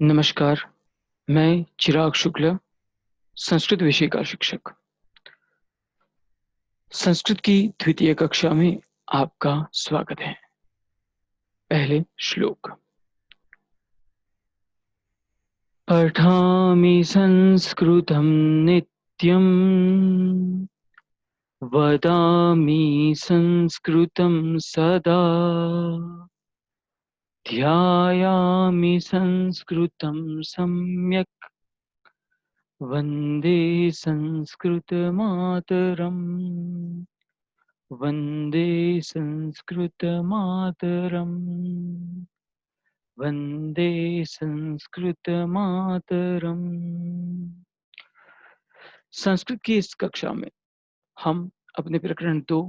नमस्कार, मैं चिराग शुक्ला, संस्कृत विषय का शिक्षक। संस्कृत की द्वितीय कक्षा में आपका स्वागत है। पहले श्लोक। पठामि संस्कृतं नित्यम्, वदामि संस्कृतं सदा, ध्यायामि संस्कृतं सम्यक्, वन्दे संस्कृतमातरम्। वन्दे संस्कृतमातरम्। वन्दे संस्कृतमातरम्। संस्कृत की इस कक्षा में हम अपने प्रकरण 2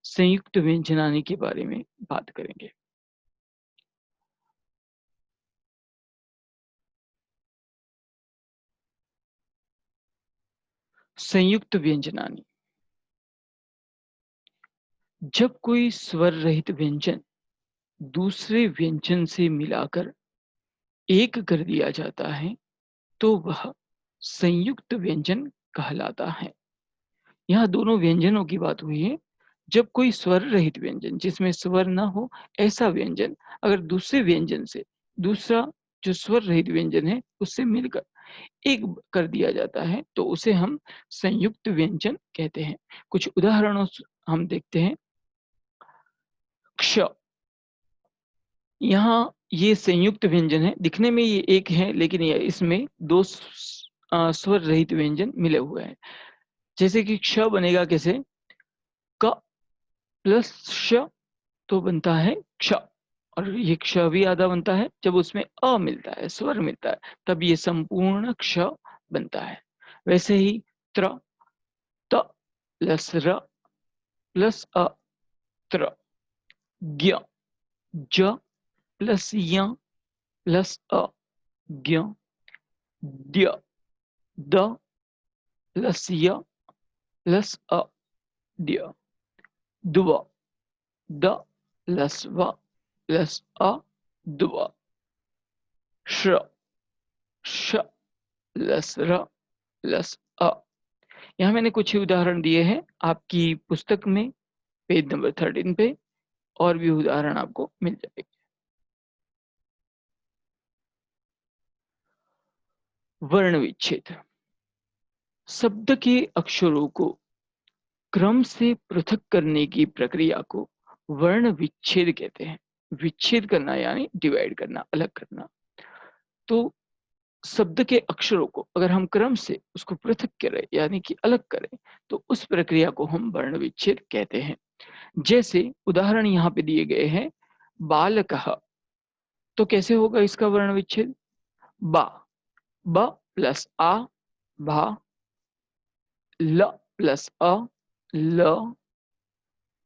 संयुक्त व्यंजनानी के बारे में बात करेंगे। संयुक्त व्यंजनानी। जब कोई स्वर रहित व्यंजन दूसरे व्यंजन से मिलाकर एक कर दिया जाता है तो वह संयुक्त व्यंजन कहलाता है। यहाँ दोनों व्यंजनों की बात हुई है। जब कोई स्वर रहित व्यंजन, जिसमें स्वर ना हो, ऐसा व्यंजन अगर दूसरे व्यंजन से, दूसरा जो स्वर रहित व्यंजन है उससे मिलकर एक कर दिया जाता है तो उसे हम संयुक्त व्यंजन कहते हैं। कुछ उदाहरणों से हम देखते हैं। क्ष, यहाँ ये संयुक्त व्यंजन है। दिखने में ये एक है, लेकिन ये इसमें दो स्वर रहित व्यंजन मिले हुए हैं। जैसे कि क्ष बनेगा कैसे? क प्लस श तो बनता है क्ष, और ये क्ष भी आधा बनता है जब उसमें अ मिलता है, स्वर मिलता है, तब ये संपूर्ण क्ष बनता है। वैसे ही त्र, त प्लस र प्लस अ, त्र। ज्ञ, ज प्लस य प्लस अ, ज्ञ। द्य, द प्लस य प्लस अ, द्य। दुव, द प्लस व प्लस अ, दुव। श्र, श प्लस र प्लस अ। यहाँ मैंने कुछ ही उदाहरण दिए हैं। आपकी पुस्तक में पेज नंबर 13 पे और भी उदाहरण आपको मिल जाएंगे। वर्ण विच्छेद। शब्द के अक्षरों को क्रम से पृथक करने की प्रक्रिया को वर्ण विच्छेद कहते हैं। विच्छेद करना यानी डिवाइड करना, अलग करना। तो शब्द के अक्षरों को अगर हम क्रम से उसको पृथक करें यानी कि अलग करें तो उस प्रक्रिया को हम वर्ण विच्छेद कहते हैं। जैसे उदाहरण यहाँ पे दिए गए हैं। बालकः, तो कैसे होगा इसका वर्ण विच्छेद? बा, ब प्लस आ, भा। ल प्लस अ, ल।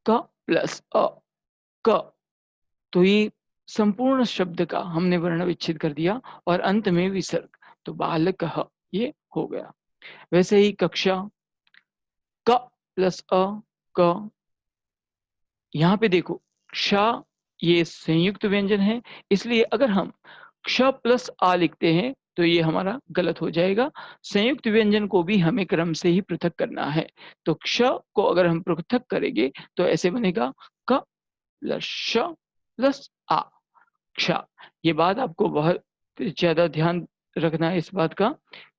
क प्लस अ, क। तो ये संपूर्ण शब्द का हमने वर्ण विच्छेद कर दिया और अंत में विसर्ग, तो बालकः ये हो गया। वैसे ही कक्षा, क प्लस अ, क। यहाँ पे देखो, क्ष ये संयुक्त व्यंजन है, इसलिए अगर हम क्ष प्लस आ लिखते हैं तो ये हमारा गलत हो जाएगा। संयुक्त व्यंजन को भी हमें क्रम से ही पृथक करना है। तो क्ष को अगर हम पृथक करेंगे तो ऐसे बनेगा क प्लस श प्लस आ, क्ष। ये बात आपको बहुत ज्यादा ध्यान रखना है इस बात का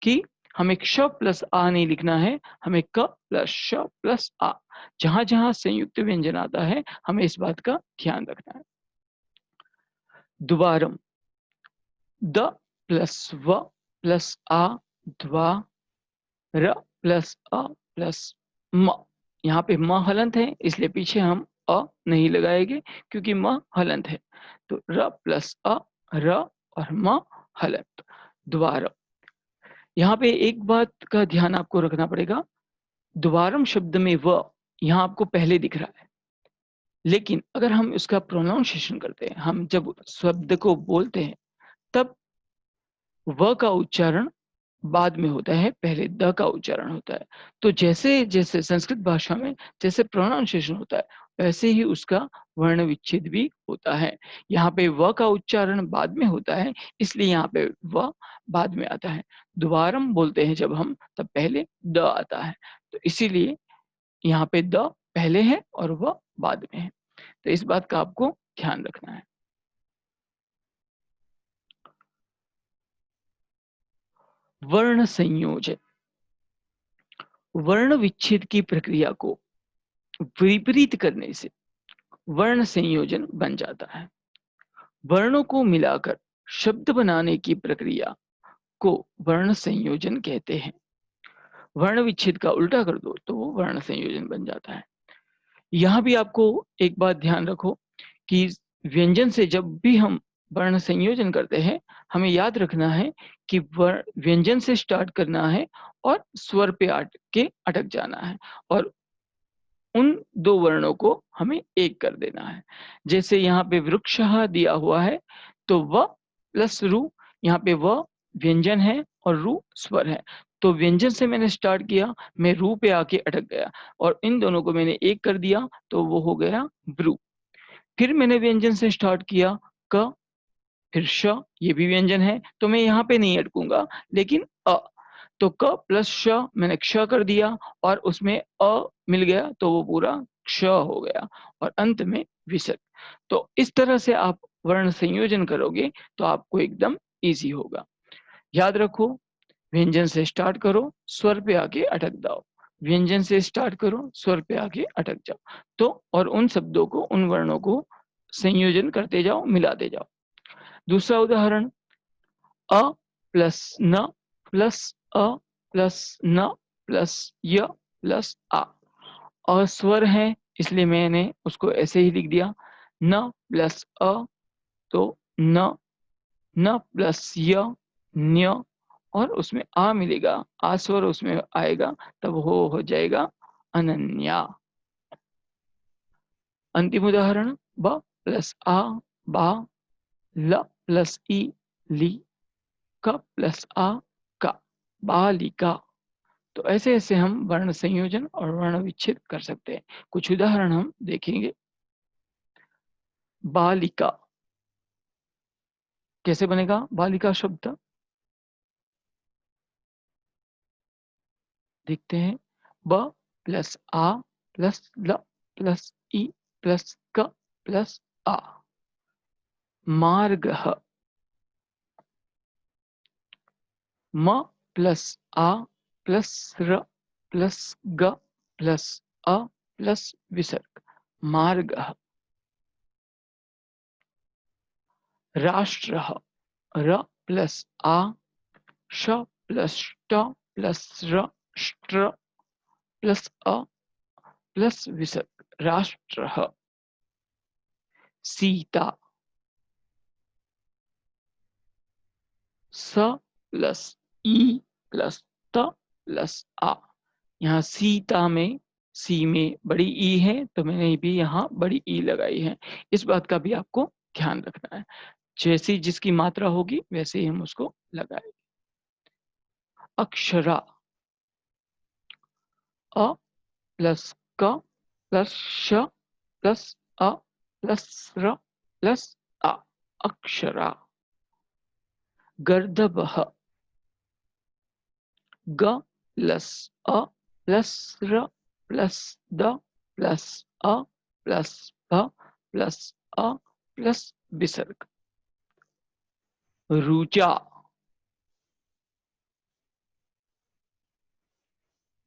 कि हमें क्ष प्लस आ नहीं लिखना है, हमें क प्लस श प्लस आ। जहां जहां संयुक्त व्यंजन आता है हमें इस बात का ध्यान रखना है। द्वारम, द प्लस व प्लस आ, द्वा। र प्लस अ प्लस म। यहाँ पे म हलंत है इसलिए पीछे हम अ नहीं लगाएंगे क्योंकि म हलंत है। तो र प्लस अ, र और म हलंत, द्वारम। यहाँ पे एक बात का ध्यान आपको रखना पड़ेगा। द्वारम शब्द में व यहाँ आपको पहले दिख रहा है, लेकिन अगर हम इसका प्रोनाउंसिएशन करते हैं, हम जब शब्द को बोलते हैं तब व का उच्चारण बाद में होता है, पहले द का उच्चारण होता है। तो जैसे जैसे संस्कृत भाषा में जैसे प्रोनाउंसिएशन होता है वैसे ही उसका वर्ण विच्छेद भी होता है। यहाँ पे व का उच्चारण बाद में होता है, इसलिए यहाँ पे व बाद में आता है। द्वारम बोलते हैं जब हम, तब पहले द आता है, तो इसीलिए यहाँ पे द पहले है और व बाद में है। तो इस बात का आपको ध्यान रखना है। वर्ण संयोजन, वर्ण विच्छेद की प्रक्रिया को विपरीत करने से वर्ण संयोजन बन जाता है। वर्णों को मिलाकर शब्द बनाने की प्रक्रिया को वर्ण संयोजन कहते हैं। वर्ण विच्छेद का उल्टा कर दो तो वो वर्ण संयोजन बन जाता है। यहाँ भी आपको एक बात ध्यान रखो कि व्यंजन से जब भी हम वर्ण संयोजन करते हैं, हमें याद रखना है कि व्यंजन से स्टार्ट करना है और स्वर पे अटक जाना है, और उन दो वर्णों को हमें एक कर देना है। जैसे यहाँ पे वृक्षः दिया हुआ है, तो व प्लस रु, यहाँ पे व व्यंजन है और रु स्वर है, तो व्यंजन से मैंने स्टार्ट किया, मैं रू पे आके अटक गया और इन दोनों को मैंने एक कर दिया, तो वो हो गया ब्रू। फिर मैंने व्यंजन से स्टार्ट किया क, फिर श, ये भी व्यंजन है, तो मैं यहाँ पे नहीं अटकूंगा, लेकिन अ, तो क प्लस श मैंने क्ष कर दिया और उसमें अ मिल गया, तो वो पूरा क्ष हो गया, और अंत में विसर्ग। तो इस तरह से आप वर्ण संयोजन करोगे तो आपको एकदम इजी होगा। याद रखो, व्यंजन से स्टार्ट करो, स्वर पे आके अटक जाओ, व्यंजन से स्टार्ट करो, स्वर पे आके अटक जाओ, तो और उन शब्दों को, उन वर्णों को संयोजन करते जाओ, मिलाते जाओ। दूसरा उदाहरण, अ प्लस न प्लस अ प्लस न प्लस य प्लस आ। अस्वर है, इसलिए मैंने उसको ऐसे ही लिख दिया, न प्लस अ, तो न, न प्लस य न्य, और उसमें आ मिलेगा, आ स्वर उसमें आएगा, तब हो जाएगा अनन्या। अंतिम उदाहरण, ब प्लस आ बा, ल प्लस ई ली, क प्लस आ का, बालिका। तो ऐसे ऐसे हम वर्ण संयोजन और वर्ण विच्छेद कर सकते हैं। कुछ उदाहरण हम देखेंगे। बालिका कैसे बनेगा? बालिका शब्द देखते हैं, ब प्लस आ प्लस ल प्लस ई प्लस क प्लस आ, मार्ग। म प्लस आ प्लस र प्लस ग प्लस अ प्लस विसर्ग, मार्ग। राष्ट्र, र प्लस आ, श प्लस ट प्लस र,ष्ट्र प्लस अ प्लस विसर्ग, राष्ट्र। सीता, स प्लस ई प्लस त प्लस आ। यहाँ सीता में सी में बड़ी ई है, तो मैंने भी यहाँ बड़ी ई लगाई है। इस बात का भी आपको ध्यान रखना है, जैसी जिसकी मात्रा होगी वैसे ही हम उसको लगाएंगे। अक्षरा, अ प्लस क प्लस श प्लस अ प्लस र प्लस आ, अक्षरा। गर्दभः, ग प्लस अ प्लस र प्लस द प्लस अ प्लस भ प्लस अ प्लस विसर्ग। रुचा,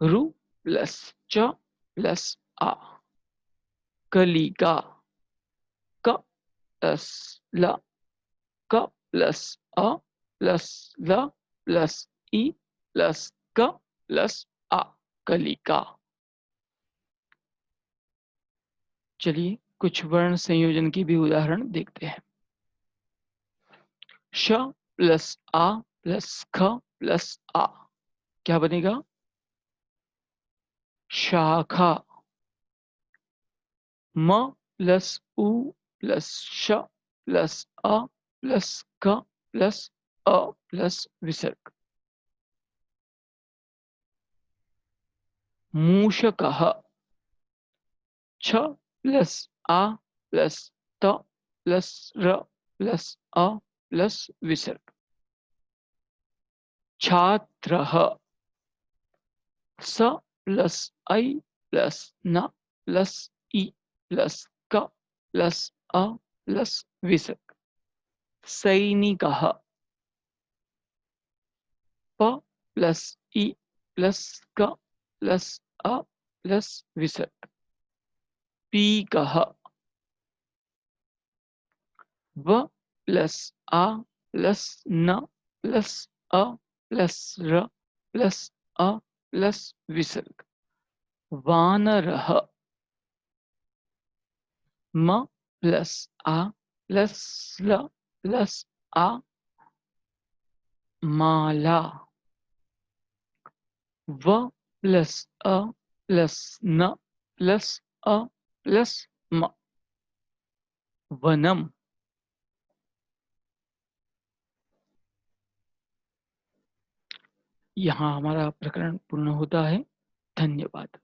रु प्लस च प्लस आ, कलिका। क प्लस ल, क प्लस अ प्लस ल प्लस ई प्लस क प्लस आ, कलिका। चलिए कुछ वर्ण संयोजन की भी उदाहरण देखते हैं। श प्लस आ प्लस ख प्लस आ, क्या बनेगा? शाखा। म प्लस उ प्लस श प्लस अ प्लस ख प्लस अ प्लस विसर्ग, मूषकः। छ प्लस आ प्लस त प्लस र प्लस अ प्लस विसर्ग। छात्रः, स प्लस ऐ प्लस न प्लस इ प्लस क प्लस अ प्लस विसर्ग। सैनिकः, प प्लस इ प्लस क प्लस अ प्लस विसर्ग। पीकः, व प्लस आ प्लस न प्लस अ प्लस र प्लस अ प्लस विसर्ग। वानरः, म प्लस आ प्लस ल प्लस आ माला। व प्लस अ प्लस न प्लस अ प्लस म वनम। यहाँ हमारा प्रकरण पूर्ण होता है। धन्यवाद।